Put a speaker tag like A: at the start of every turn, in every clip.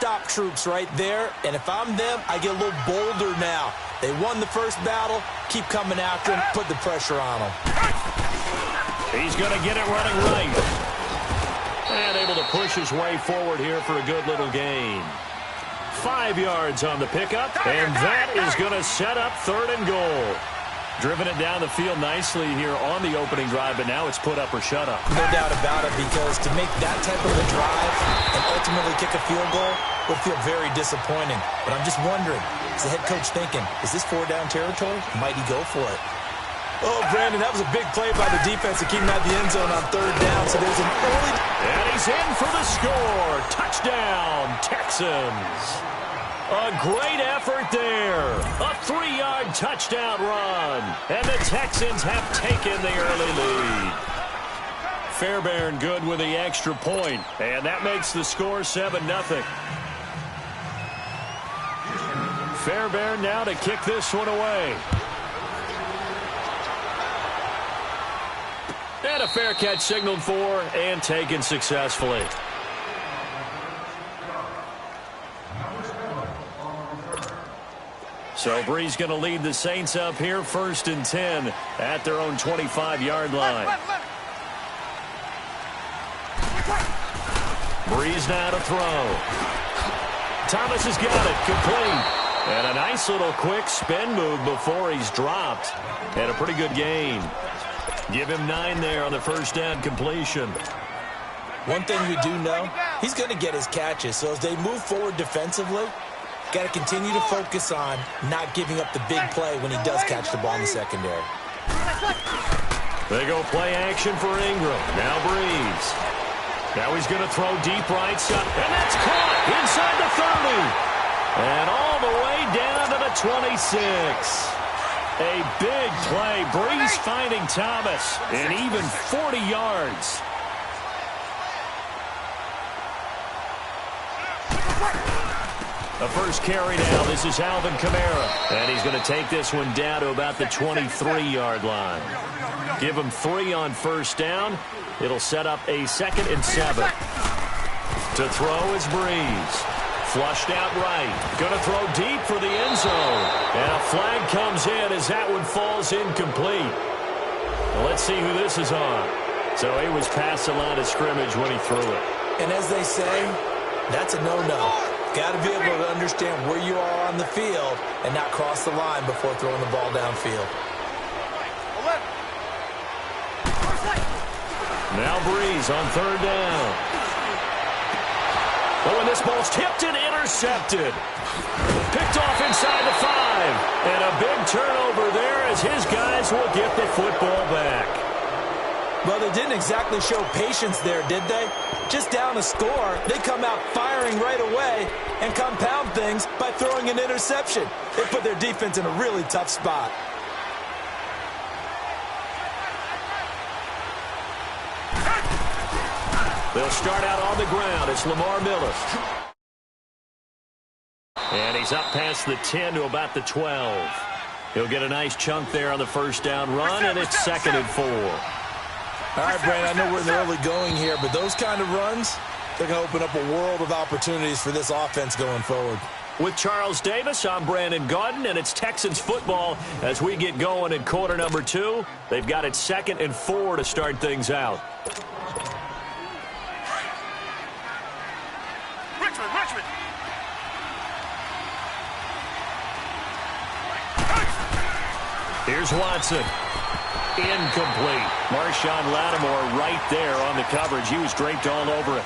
A: stop troops right there, and if I'm them, I get a little bolder now. They won the first battle. Keep coming after him. Put the pressure on him.
B: He's going to get it running right. And able to push his way forward here for a good little gain. 5 yards on the pickup, and that is going to set up 3rd and goal. Driven it down the field nicely here on the opening drive, but now it's put up or shut up.
A: No doubt about it, because to make that type of a drive and ultimately kick a field goal would feel very disappointing. But I'm just wondering, is the head coach thinking, is this 4-down territory? Might he go for it? Oh, Brandon, that was a big play by the defense to keep him out of the end zone on 3rd down. So there's an early...
B: And he's in for the score. Touchdown, Texans. A great effort there. A 3-yard touchdown run. And the Texans have taken the early lead. Fairbairn good with the extra point. And that makes the score 7-0. Fairbairn now to kick this one away. And a fair catch signaled for and taken successfully. So Bree's going to lead the Saints up here 1st and 10 at their own 25-yard line. Breeze now to throw. Thomas has got it, complete. And a nice little quick spin move before he's dropped. And a pretty good gain. Give him 9 there on the 1st down completion.
A: One thing we do know, he's going to get his catches. So as they move forward defensively, got to continue to focus on not giving up the big play when he does catch the ball in the secondary.
B: They go play action for Ingram. Now Breeze. Now he's going to throw deep right side. And that's caught inside the 30. And all the way down to the 26. A big play. Breeze finding Thomas. And even 40 yards. The first carry now. This is Alvin Kamara. And he's going to take this one down to about the 23-yard line. Give him 3 on 1st down. It'll set up a 2nd and 7. To throw is Breeze. Flushed out right. Going to throw deep for the end zone. And a flag comes in as that one falls incomplete. Well, let's see who this is on. So he was past the line of scrimmage when he threw it.
A: And as they say, that's a no-no. Got to be able to understand where you are on the field and not cross the line before throwing the ball downfield.
B: Now Breeze on 3rd down. Oh, and this ball's tipped and intercepted. Picked off inside the 5. And a big turnover there as his guys will get the football back.
A: Well, they didn't exactly show patience there, did they? Just down a score, they come out firing right away and compound things by throwing an interception. They put their defense in a really tough spot.
B: They'll start out on the ground. It's Lamar Miller. And he's up past the 10 to about the 12. He'll get a nice chunk there on the 1st down run, and it's 2nd and 4.
A: All right, Brandon, I know we're in the early going here, but those kind of runs, they're going to open up a world of opportunities for this offense going forward.
B: With Charles Davis, I'm Brandon Gaudin, and it's Texans football as we get going in quarter number 2. They've got it 2nd and 4 to start things out.
C: Richmond.
B: Here's Watson. Incomplete. Marshawn Lattimore right there on the coverage. He was draped all over it.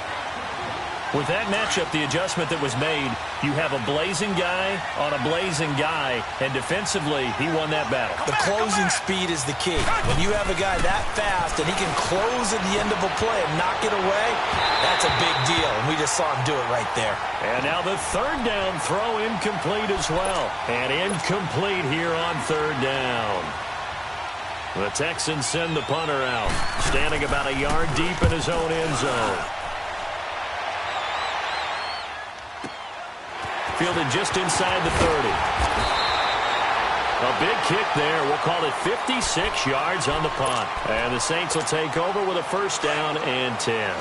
B: With that matchup, the adjustment that was made, you have a blazing guy on a blazing guy, and defensively, he won that battle.
A: The closing speed is the key. When you have a guy that fast and he can close at the end of a play and knock it away, that's a big deal, and we just saw him do it right there.
B: And now the 3rd down throw incomplete as well. And incomplete here on 3rd down. The Texans send the punter out, standing about a yard deep in his own end zone. Fielded just inside the 30. A big kick there. We'll call it 56 yards on the punt. And the Saints will take over with a first down and 10.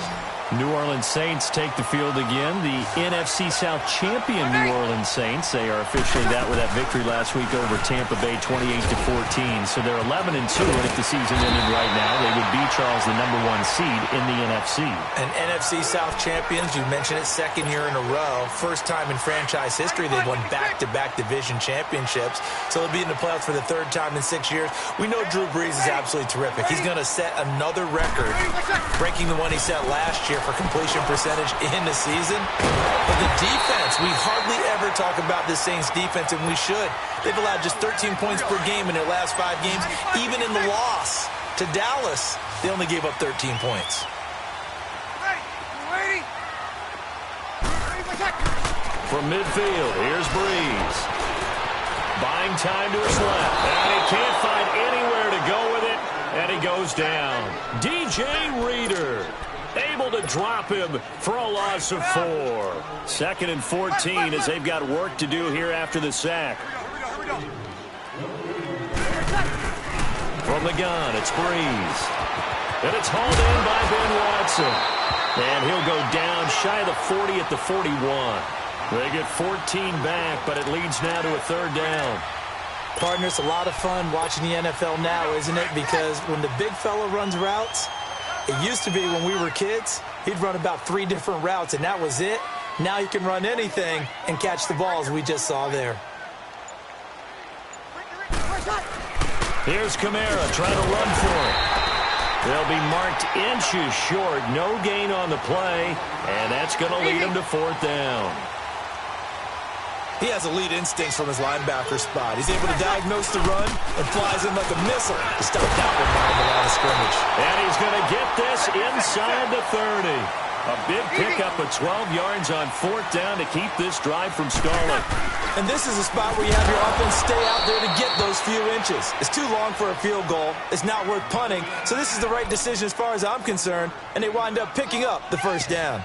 B: New Orleans Saints take the field again. The NFC South champion New Orleans Saints. They are officially that with that victory last week over Tampa Bay 28-14. So they're 11-2, and if the season ended right now, they would be, Charles, the #1 seed in the NFC.
A: And NFC South champions, you mentioned it, second year in a row. First time in franchise history they've won back-to-back division championships. So they'll be in the playoffs for the third time in 6 years. We know Drew Brees is absolutely terrific. He's going to set another record, breaking the one he set last year for completion percentage in the season. But the defense, we hardly ever talk about the Saints defense, and we should. They've allowed just 13 points per game in their last 5 games. Even in the loss to Dallas, they only gave up 13 points.
B: From midfield, here's Brees. Buying time to his left, and he can't find anywhere to go with it, and he goes down. DJ Reader able to drop him for a loss of 4. 2nd and 14 as they've got work to do here after the sack. From the gun, it's Brees. And it's hauled in by Ben Watson. And he'll go down shy of the 40 at the 41. They get 14 back, but it leads now to a third down.
A: Partner, it's a lot of fun watching the NFL now, isn't it? Because when the big fella runs routes, it used to be when we were kids, he'd run about 3 different routes, and that was it. Now he can run anything and catch the balls we just saw there.
B: Here's Kamara trying to run for it. They'll be marked inches short. No gain on the play, and that's going to lead him to 4th down.
A: He has elite instincts from his linebacker spot. He's able to diagnose the run and flies in like a missile to stop that one behind the line of scrimmage.
B: And he's going to get this inside the 30. A big pickup of 12 yards on 4th down to keep this drive from stalling.
A: And this is a spot where you have your offense stay out there to get those few inches. It's too long for a field goal. It's not worth punting. So this is the right decision as far as I'm concerned. And they wind up picking up the first down.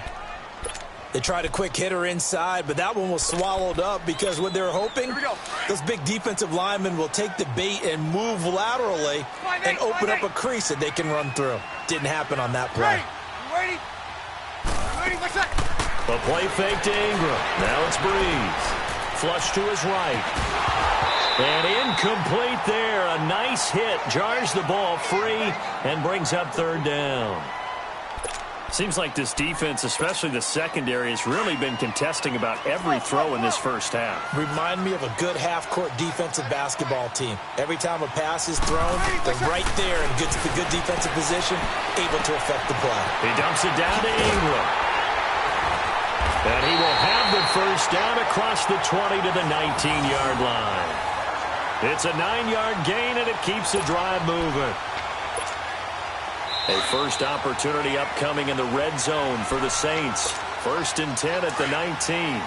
A: They tried a quick hitter inside, but that one was swallowed up because what they're hoping, those big defensive linemen will take the bait and move laterally and open up a crease that they can run through. Didn't happen on that play.
B: The play fake to Ingram. Now it's Brees. Flush to his right. And incomplete there. A nice hit. Jars the ball free and brings up 3rd down. Seems like this defense, especially the secondary, has really been contesting about every throw in this first half.
A: Remind me of a good half-court defensive basketball team. Every time a pass is thrown, they're right there in the good defensive position, able to affect the play.
B: He dumps it down to Ingram. And he will have the first down across the 20 to the 19-yard line. It's a 9-yard gain, and it keeps the drive moving. A first opportunity upcoming in the red zone for the Saints. 1st and 10 at the 19.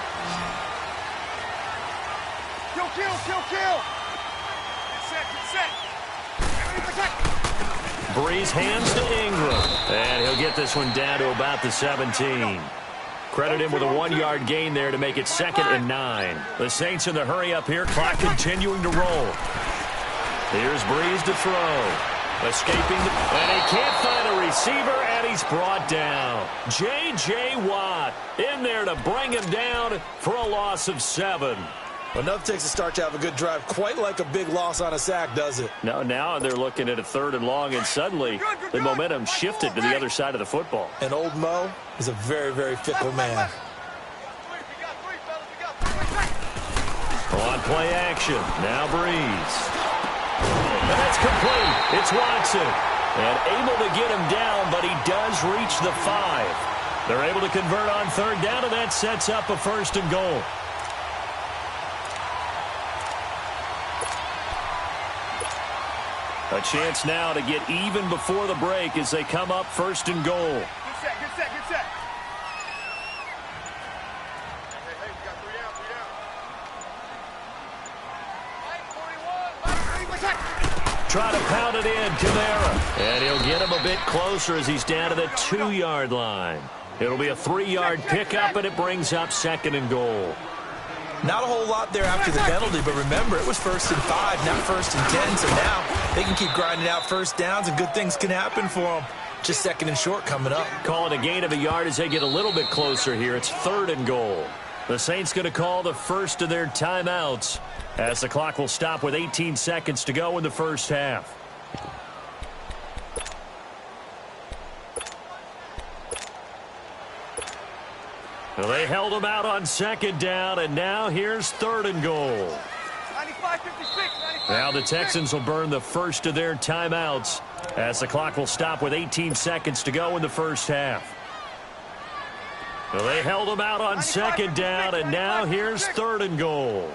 C: Kill. Get set.
B: Brees hands to Ingram. And he'll get this one down to about the 17. Credit him with a 1-yard gain there to make it 2nd and 9. The Saints in the hurry up here. Clock continuing to roll. Here's Brees to throw. Escaping, and he can't find a receiver, and he's brought down. J.J. Watt in there to bring him down for a loss of 7.
A: Well, enough takes a start to have a good drive, quite like a big loss on a sack, does it?
B: No, now they're looking at a 3rd and long, and suddenly the momentum shifted to the other side of the football.
A: And old Mo is a very, very fickle man.
B: On play action, now Brees. And that's complete. It's Watson. And able to get him down, but he does reach the 5. They're able to convert on 3rd down, and that sets up a 1st and goal. A chance now to get even before the break as they come up 1st and goal.
C: Good set. Hey, we got 3 down.
B: Try to pound it in, Kamara. And he'll get him a bit closer as he's down to the 2-yard line. It'll be a 3-yard pickup, and it brings up 2nd and goal.
A: Not a whole lot there after the penalty, but remember, it was 1st and 5, not 1st and 10, so now they can keep grinding out first downs and good things can happen for them. Just 2nd and short coming up.
B: Call it a gain of a yard as they get a little bit closer here. It's 3rd and goal. The Saints going to call the first of their timeouts as the clock will stop with 18 seconds to go in the first half. Well, they held them out on 2nd down, and now here's 3rd and goal.
C: 95, 56, 95,
B: Now the Texans will burn the first of their timeouts as the clock will stop with 18 seconds to go in the first half. Well, they held them out on 2nd down, and now here's 3rd and goal.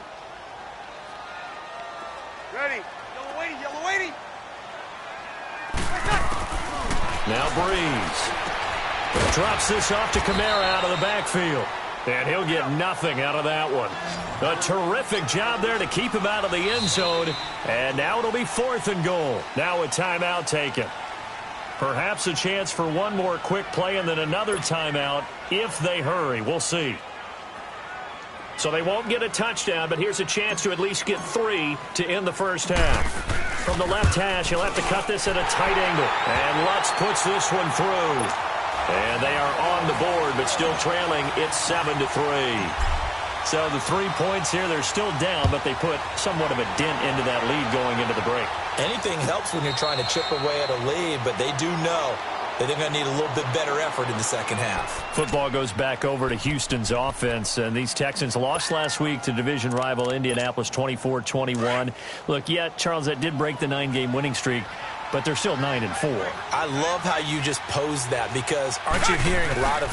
C: Ready. Yellow waiting, yellow waiting.
B: Now Breeze drops this off to Kamara out of the backfield. And he'll get nothing out of that one. A terrific job there to keep him out of the end zone. And now it'll be 4th and goal. Now a timeout taken. Perhaps a chance for one more quick play and then another timeout if they hurry. We'll see. So they won't get a touchdown, but here's a chance to at least get 3 to end the first half. From the left hash, he'll have to cut this at a tight angle. And Lutz puts this one through. And they are on the board, but still trailing. It's 7-3. So the 3 points here, they're still down, but they put somewhat of a dent into that lead going into the break.
A: Anything helps when you're trying to chip away at a lead, but they do know that they're going to need a little bit better effort in the second half. Football goes back over to Houston's offense, and these Texans lost last week to division rival Indianapolis 24-21. Look, yeah, Charles, that did break the 9-game winning streak, but they're still 9-4. I love how you just posed that, because aren't you hearing a lot of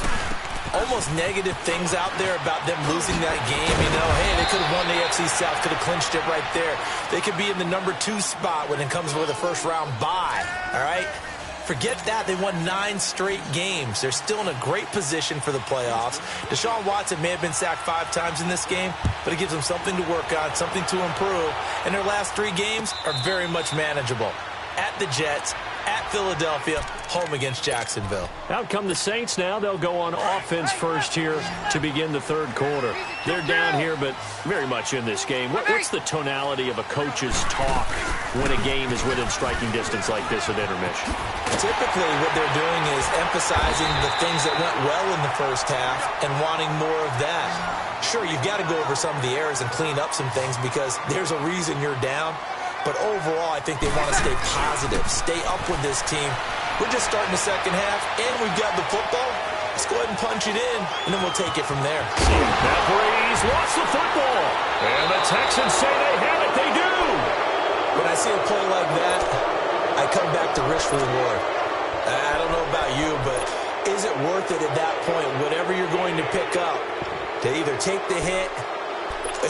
A: almost negative things out there about them losing that game? You know, hey, they could have won the AFC South, could have clinched it right there. They could be in the number 2 spot when it comes with a first-round bye, all right? Forget that. They won 9 straight games. They're still in a great position for the playoffs. Deshaun Watson may have been sacked 5 times in this game, but it gives them something to work on, something to improve. And their last 3 games are very much manageable. At the Jets, at Philadelphia, home against Jacksonville.
B: Out come the Saints now. They'll go on offense first here to begin the third quarter. They're down here, but very much in this game. What's the tonality of a coach's talk when a game is within striking distance like this at intermission?
A: Typically, what they're doing is emphasizing the things that went well in the first half and wanting more of that. Sure, you've got to go over some of the errors and clean up some things because there's a reason you're down. But overall, I think they want to stay positive, stay up with this team. We're just starting the second half, and we've got the football. Let's go ahead and punch it in, and then we'll take it from there.
B: Now Breeze lost the football. And the Texans say they have it. They do.
A: When I see a play like that, I come back to risk reward. I don't know about you, but is it worth it at that point, whatever you're going to pick up, to either take the hit,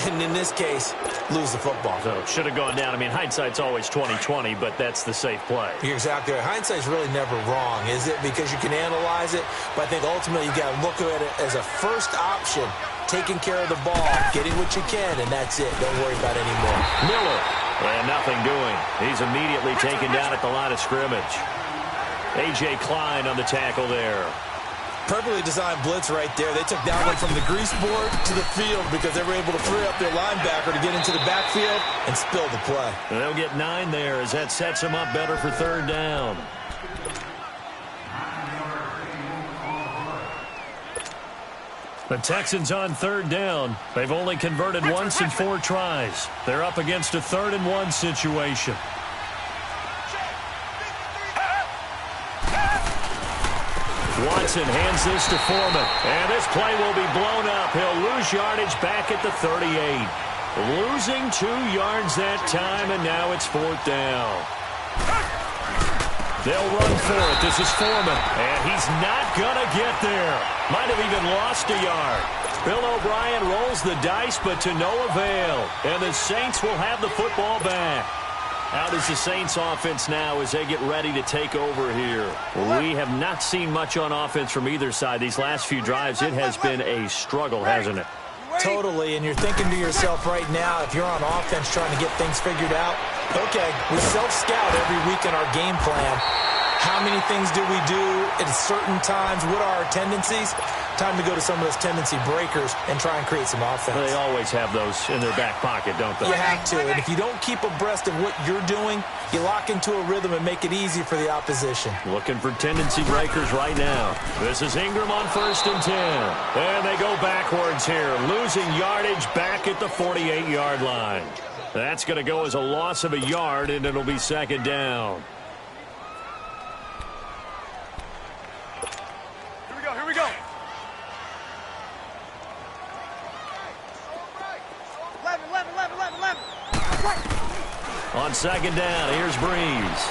A: and in this case, lose the football?
B: So it should have gone down. I mean, hindsight's always 20/20, but that's the safe play.
A: You're exactly right. Hindsight's really never wrong, is it? Because you can analyze it, but I think ultimately you got to look at it as a first option, taking care of the ball, getting what you can, and that's it. Don't worry about it anymore.
B: Miller, and nothing doing. He's immediately taken down at the line of scrimmage. A.J. Klein on the tackle there.
A: Perfectly designed blitz right there. They took that one from the grease board to the field because they were able to free up their linebacker to get into the backfield and spill the play.
B: And they'll get 9 there as that sets them up better for third down. The Texans on third down. They've only converted once in 4 tries. They're up against a 3rd and 1 situation. Watson hands this to Foreman. And this play will be blown up. He'll lose yardage back at the 38. Losing 2 yards that time, and now it's 4th down. They'll run for it. This is Foreman. And he's not going to get there. Might have even lost a yard. Bill O'Brien rolls the dice, but to no avail. And the Saints will have the football back. Out is the Saints offense now as they get ready to take over here. We have not seen much on offense from either side. These last few drives, it has been a struggle, hasn't it?
A: Totally, and you're thinking to yourself right now, if you're on offense trying to get things figured out, okay, we self-scout every week in our game plan. How many things do we do at certain times? What are our tendencies? Time to go to some of those tendency breakers and try and create some offense.
B: They always have those in their back pocket, don't they?
A: You have to. And if you don't keep abreast of what you're doing, you lock into a rhythm and make it easy for the opposition.
B: Looking for tendency breakers right now. This is Ingram on 1st and 10. And they go backwards here, losing yardage back at the 48-yard line. That's going to go as a loss of a yard, and it'll be 2nd down.
C: Here we go. 11.
B: On 2nd down, here's Breeze.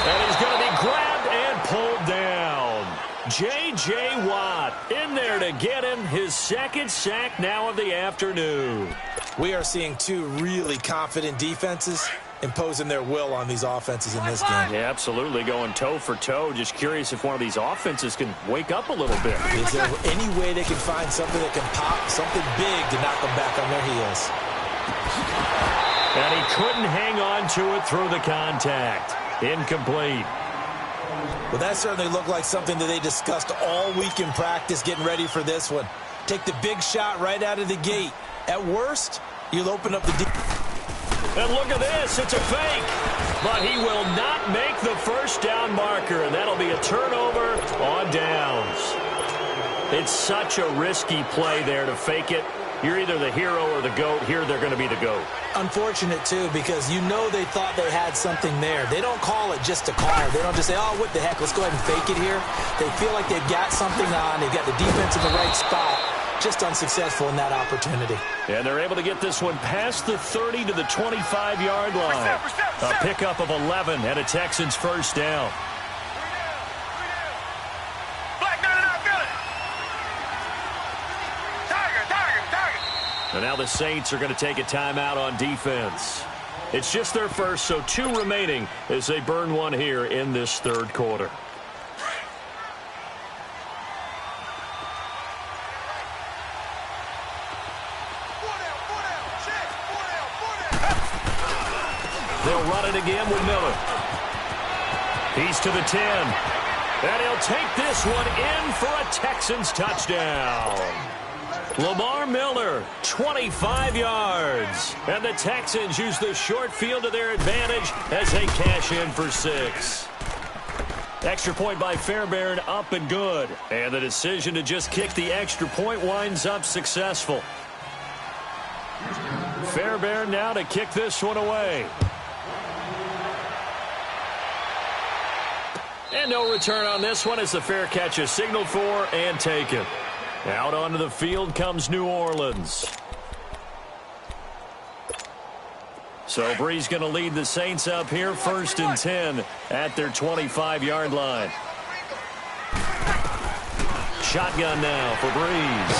B: And he's going to be grabbed and pulled down. J.J. Watt in there to get him his 2nd sack now of the afternoon.
A: We are seeing two really confident defenses imposing their will on these offenses in this game.
B: Yeah, absolutely, going toe for toe. Just curious if one of these offenses can wake up a little bit.
A: Is there any way they can find something that can pop, something big to knock them back on their heels?
B: And he couldn't hang on to it through the contact. Incomplete.
A: Well, that certainly looked like something that they discussed all week in practice getting ready for this one. Take the big shot right out of the gate. At worst, you'll open up the deep.
B: And look at this, it's a fake. But he will not make the 1st down marker, and that'll be a turnover on downs. It's such a risky play there to fake it. You're either the hero or the GOAT. Here they're going to be the GOAT.
A: Unfortunate, too, because you know they thought they had something there. They don't call it just to call it. They don't just say, oh, what the heck, let's go ahead and fake it here. They feel like they've got something on. They've got the defense in the right spot. Just unsuccessful in that opportunity.
B: And they're able to get this one past the 30 to the 25-yard line. A pickup of 11 and a Texans 1st down. And now the Saints are going to take a timeout on defense. It's just their first, so 2 remaining as they burn one here in this 3rd quarter. They'll run it again with Miller. He's to the 10. And he'll take this one in for a Texans touchdown. Lamar Miller, 25 yards. And the Texans use the short field to their advantage as they cash in for 6. Extra point by Fairbairn, up and good. And the decision to just kick the extra point winds up successful. Fairbairn now to kick this one away. And no return on this one as the fair catch is signaled for and taken. Out onto the field comes New Orleans. So Breeze going to lead the Saints up here, 1st and 10 at their 25-yard line. Shotgun now for Breeze.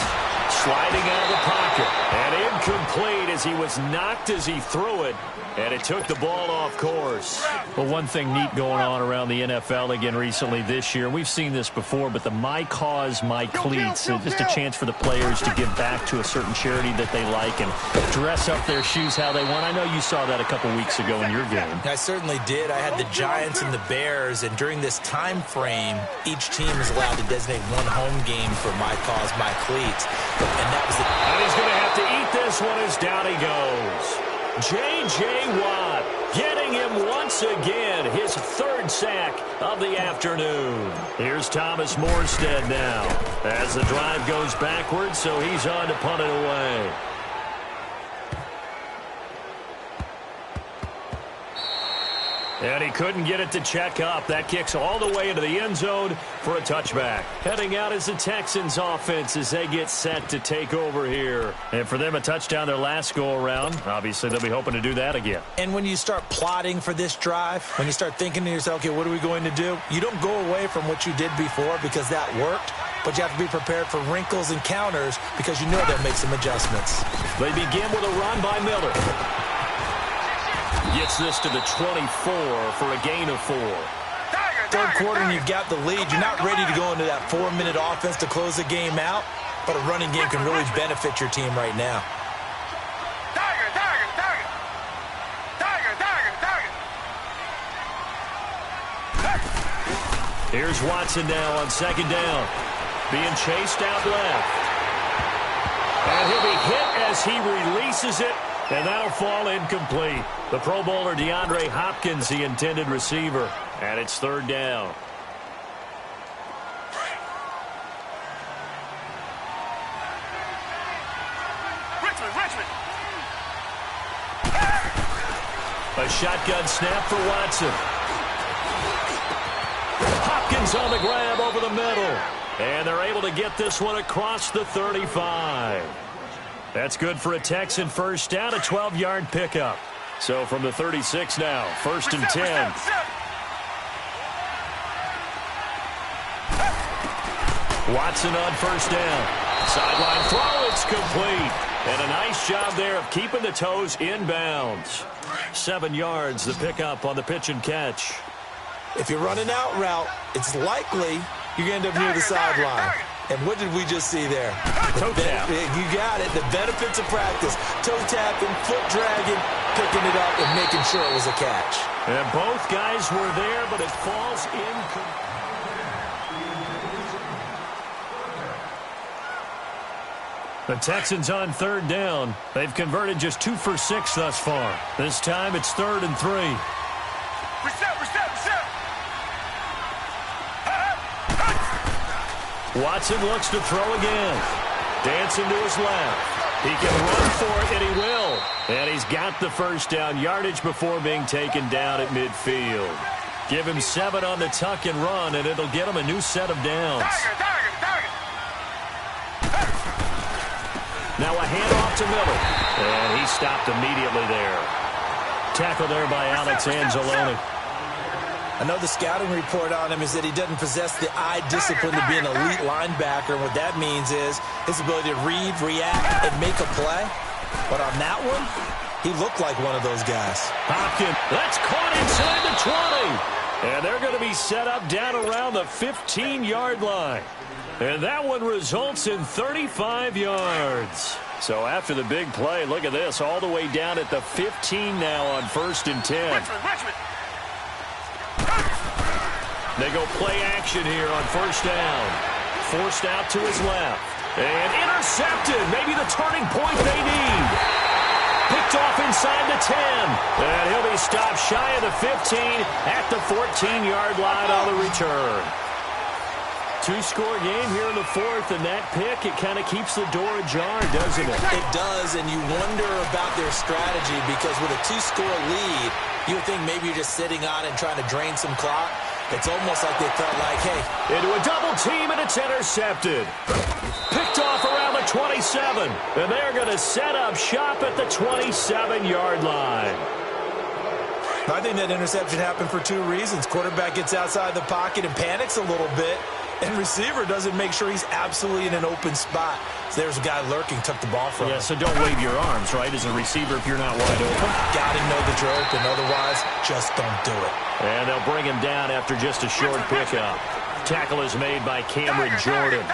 B: Sliding out of the pocket. And incomplete as he was knocked as he threw it. And it took the ball off course.
D: Well, one thing neat going on around the NFL again recently this year, we've seen this before, but the My Cause, My Cleats, just a chance for the players to give back to a certain charity that they like and dress up their shoes how they want. I know you saw that a couple weeks ago in your game.
A: I certainly did. I had the Giants and the Bears, and during this time frame, each team is allowed to designate one home game for My Cause, My Cleats. And that was the...
B: And he's going to have to eat this one as down he goes. J.J. Watt getting him once again, his 3rd sack of the afternoon. Here's Thomas Morstead now as the drive goes backwards, so he's on to punt it away. And he couldn't get it to check up. That kicks all the way into the end zone for a touchback. Heading out is the Texans offense as they get set to take over here.
D: And for them, a touchdown their last go-around. Obviously, they'll be hoping to do that again.
A: And when you start plotting for this drive, when you start thinking to yourself, okay, what are we going to do? You don't go away from what you did before because that worked, but you have to be prepared for wrinkles and counters because you know they'll make some adjustments.
B: They begin with a run by Miller. Gets this to the 24 for a gain of 4.
A: 3rd quarter and you've got the lead. You're not ready to go into that 4-minute offense to close the game out, but a running game can really benefit your team right now.
B: Here's Watson now on second down. Being chased out left. And he'll be hit as he releases it, and that'll fall incomplete. The Pro Bowler DeAndre Hopkins, the intended receiver. And it's third down.
C: Richmond.
B: A shotgun snap for Watson. Hopkins on the grab over the middle. And they're able to get this one across the 35. That's good for a Texan first down, a 12-yard pickup. So from the 36 now, first and 10. Watson on first down. Sideline throw, it's complete. And a nice job there of keeping the toes inbounds. 7 yards, the pickup on the pitch and catch.
A: If you're running out route, it's likely you're going to end up near the sideline. And what did we just see there?
B: Toe tap.
A: You got it. The benefits of practice. Toe tapping, foot dragging, picking it up, and making sure it was a catch.
B: And both guys were there, but it falls incomplete. The Texans on third down. They've converted just 2 for 6 thus far. This time it's 3rd and 3.
C: Reset.
B: Watson looks to throw again. Dancing to his left. He can run for it, and he will. And he's got the first down yardage before being taken down at midfield. Give him 7 on the tuck and run, and it'll get him a new set of downs. Now a handoff to Miller. And he stopped immediately there. Tackle there by Alex Anzalone.
A: I know the scouting report on him is that he doesn't possess the eye discipline to be an elite linebacker. And what that means is his ability to read, react, and make a play. But on that one, he looked like one of those guys.
B: Hopkins, that's caught inside the 20. And they're going to be set up down around the 15-yard line. And that one results in 35 yards. So after the big play, look at this, all the way down at the 15 now on 1st and 10.
C: Richmond.
B: They go play action here on first down. Forced out to his left. And intercepted. Maybe the turning point they need. Picked off inside the 10. And he'll be stopped shy of the 15 at the 14-yard line on the return. 2-score game here in the 4th, and that pick, it kind of keeps the door ajar, doesn't it?
A: It does, and you wonder about their strategy because with a 2-score lead, you would think maybe you're just sitting on it and trying to drain some clock. It's almost like they felt like, hey.
B: Into a double team, and it's intercepted. Picked off around the 27, and they're going to set up shop at the 27-yard line.
A: I think that interception happened for 2 reasons. Quarterback gets outside the pocket and panics a little bit, and receiver doesn't make sure he's absolutely in an open spot. So there's a guy lurking, took the ball from him.
B: Yeah, so don't wave your arms, right, as a receiver if you're not wide open.
A: Got to know that you're open. Otherwise, just don't do it.
B: And they'll bring him down after just a short pickup. Tackle is made by Cameron Jordan.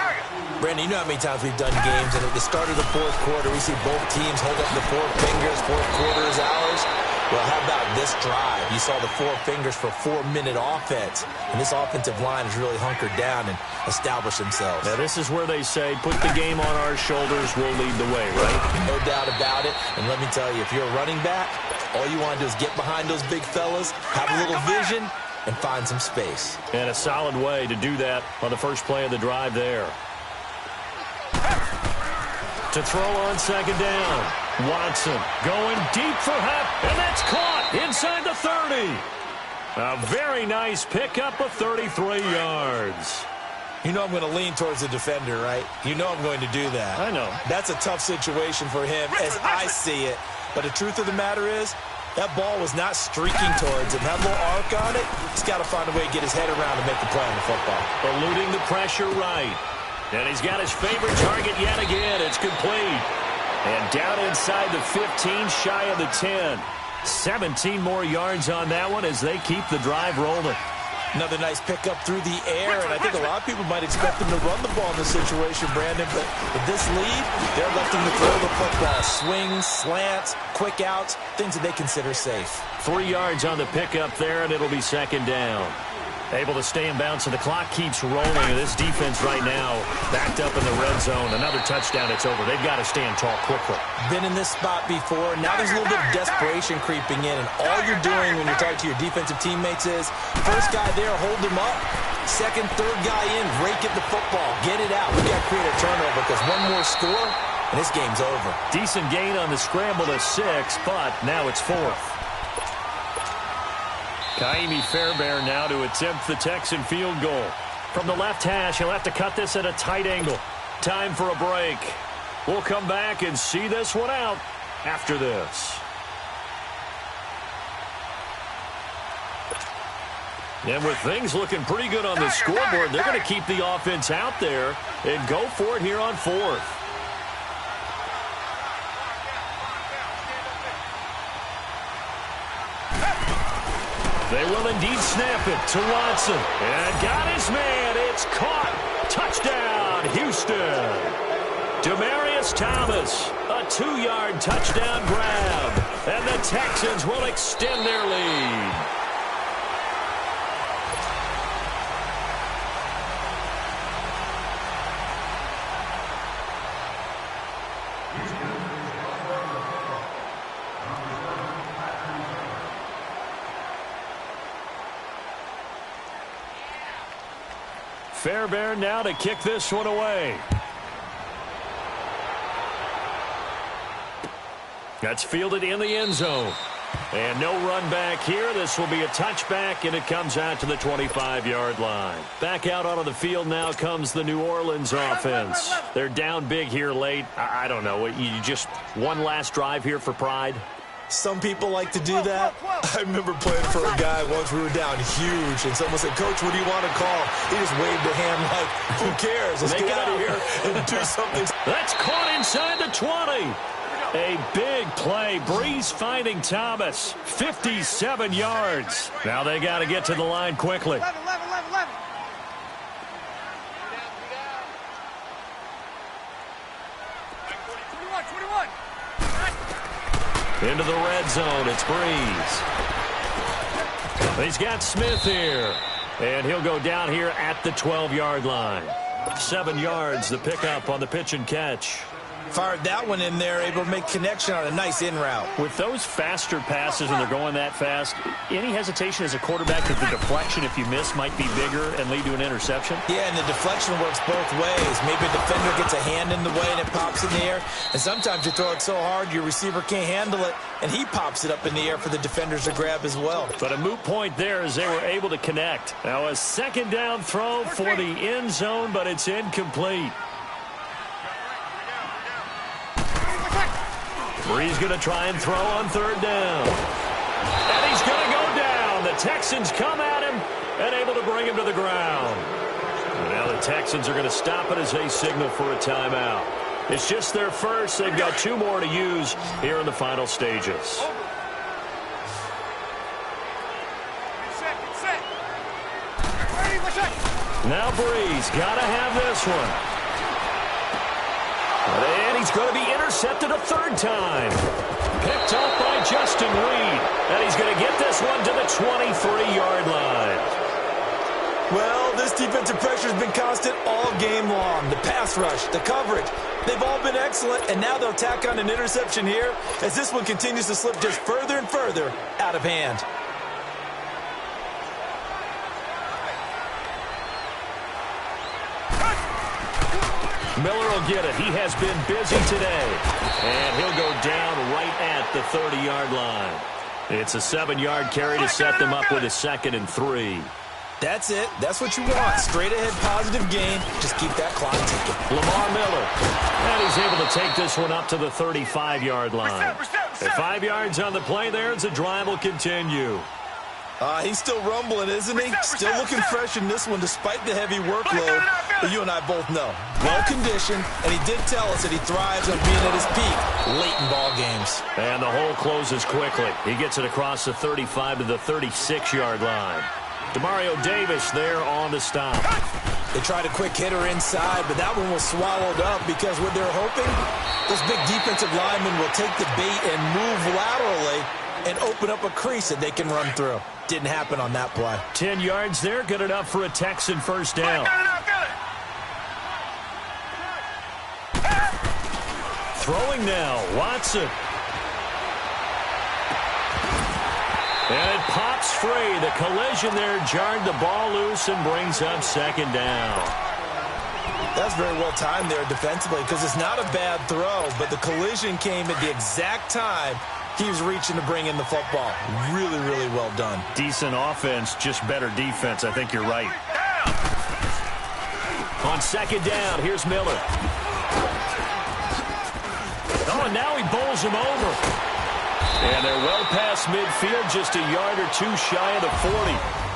A: Brandon, you know how many times we've done games, and at the start of the 4th quarter, we see both teams hold up the 4 fingers, 4th quarter is ours. Well, how about this drive? You saw the 4 fingers for 4-minute offense. And this offensive line has really hunkered down and established themselves.
B: Now, this is where they say, put the game on our shoulders, we'll lead the way, right?
A: No doubt about it. And let me tell you, if you're a running back, all you want to do is get behind those big fellas, have a little vision, and find some space.
B: And a solid way to do that on the first play of the drive there. To throw on second down. Watson going deep for Hop, and that's caught inside the 30. A very nice pickup of 33 yards.
A: You know I'm going to lean towards the defender, right? You know I'm going to do that.
B: I know.
A: That's a tough situation for him as I see it. But the truth of the matter is, that ball was not streaking towards him. That little arc on it, he's got to find a way to get his head around and make the play on the football.
B: Eluding the pressure right. And he's got his favorite target yet again. It's complete. And down inside the 15, shy of the 10. 17 more yards on that one as they keep the drive rolling.
A: Another nice pickup through the air, and I think a lot of people might expect them to run the ball in this situation, Brandon, but with this lead, they're letting them throw the football. Swings, slants, quick outs, things that they consider safe.
B: 3 yards on the pickup there, and it'll be second down.
D: Able to stay in bounds, so the clock keeps rolling. And this defense right now backed up in the red zone. Another touchdown, it's over. They've got to stand tall quickly.
A: Been in this spot before. Now there's a little bit of desperation creeping in. And all you're doing when you're talking to your defensive teammates is, first guy there, hold him up. Second, third guy in, rake at the football. Get it out. We got to create a turnover because one more score, and this game's over.
D: Decent gain on the scramble to 6, but now it's 4th. Kaimi Fairbairn now to attempt the Texan field goal. From the left hash, he'll have to cut this at a tight angle. Time for a break. We'll come back and see this one out after this. And with things looking pretty good on the scoreboard, they're going to keep the offense out there and go for it here on 4th. They will indeed snap it to Watson. And got his man. It's caught. Touchdown, Houston. Demaryius Thomas, a 2-yard touchdown grab. And the Texans will extend their lead. Fairbairn now to kick this one away. That's fielded in the end zone. And no run back here. This will be a touchback, and it comes out to the 25-yard line. Back out onto the field now comes the New Orleans offense. They're down big here late. I don't know. You just one last drive here for pride?
A: Some people like to do that. I remember playing for a guy once. We were down huge, and someone said, "Coach, what do you want to call?" He just waved a hand like, "Who cares? Let's get out of here and do something."
D: That's caught inside the 20. A big play. Breeze finding Thomas. 57 yards. Now they got to get to the line quickly.
C: 11.
D: Into the red zone, it's Breeze. He's got Smith here. And he'll go down here at the 12-yard line. 7 yards, the pickup on the pitch and catch.
A: Fired that one in there, able to make connection on a nice in route.
D: With those faster passes and they're going that fast, any hesitation as a quarterback that the deflection, if you miss, might be bigger and lead to an interception?
A: Yeah, and the deflection works both ways. Maybe a defender gets a hand in the way and it pops in the air. And sometimes you throw it so hard your receiver can't handle it, and he pops it up in the air for the defenders to grab as well.
D: But a moot point there as they were able to connect. Now a second down throw for the end zone, but it's incomplete. Breeze going to try and throw on third down. And he's going to go down. The Texans come at him and able to bring him to the ground. And now the Texans are going to stop it as they signal for a timeout. It's just their first. They've got 2 more to use here in the final stages. Now Breeze got to have this one. And he's going to be intercepted a third time. Picked up by Justin Reed. And he's going to get this one to the 23-yard line.
A: Well, this defensive pressure has been constant all game long. The pass rush, the coverage, they've all been excellent. And now they'll tack on an interception here as this one continues to slip just further and further out of hand.
D: Miller will get it. He has been busy today. And he'll go down right at the 30-yard line. It's a 7-yard carry to set them up with a 2nd and 3.
A: That's it. That's what you want. Straight ahead positive gain. Just keep that clock ticking.
D: Lamar Miller. And he's able to take this one up to the 35-yard line. At 5 yards on the play there, as the drive will continue.
A: He's still rumbling, isn't he? Still looking fresh in this one despite the heavy workload. But you and I both know. Well-conditioned, and he did tell us that he thrives on being at his peak late in ball games.
D: And the hole closes quickly. He gets it across the 35 to the 36-yard line. Demario Davis there on the stop.
A: They tried a quick hitter inside, but that one was swallowed up because what they're hoping, those big defensive linemen will take the bait and move laterally and open up a crease that they can run through. Didn't happen on that play.
B: 10 yards there, good enough for a Texan first down. Throwing now, Watson. And it pops free. The collision there jarred the ball loose and brings up second down.
A: That's very well timed there defensively because it's not a bad throw, but the collision came at the exact time he was reaching to bring in the football. Really, really well done.
B: Decent offense, just better defense. I think you're right. On second down, here's Miller. Oh, and now he bowls him over. And they're well past midfield, just a yard or two shy of the 40.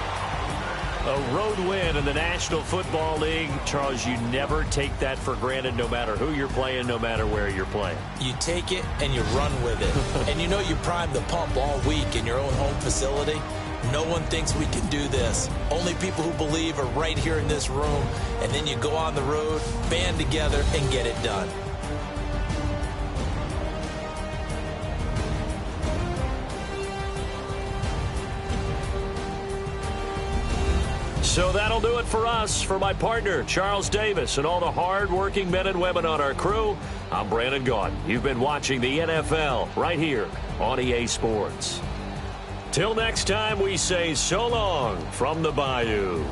B: A road win in the National Football League. Charles, you never take that for granted no matter who you're playing, no matter where you're playing.
A: You take it and you run with it. And you know you primed the pump all week in your own home facility. No one thinks we can do this. Only people who believe are right here in this room. And then you go on the road, band together, and get it done.
B: So that'll do it for us. For my partner, Charles Davis, and all the hard-working men and women on our crew, I'm Brandon Gaudin. You've been watching the NFL right here on EA Sports. Till next time, we say so long from the Bayou.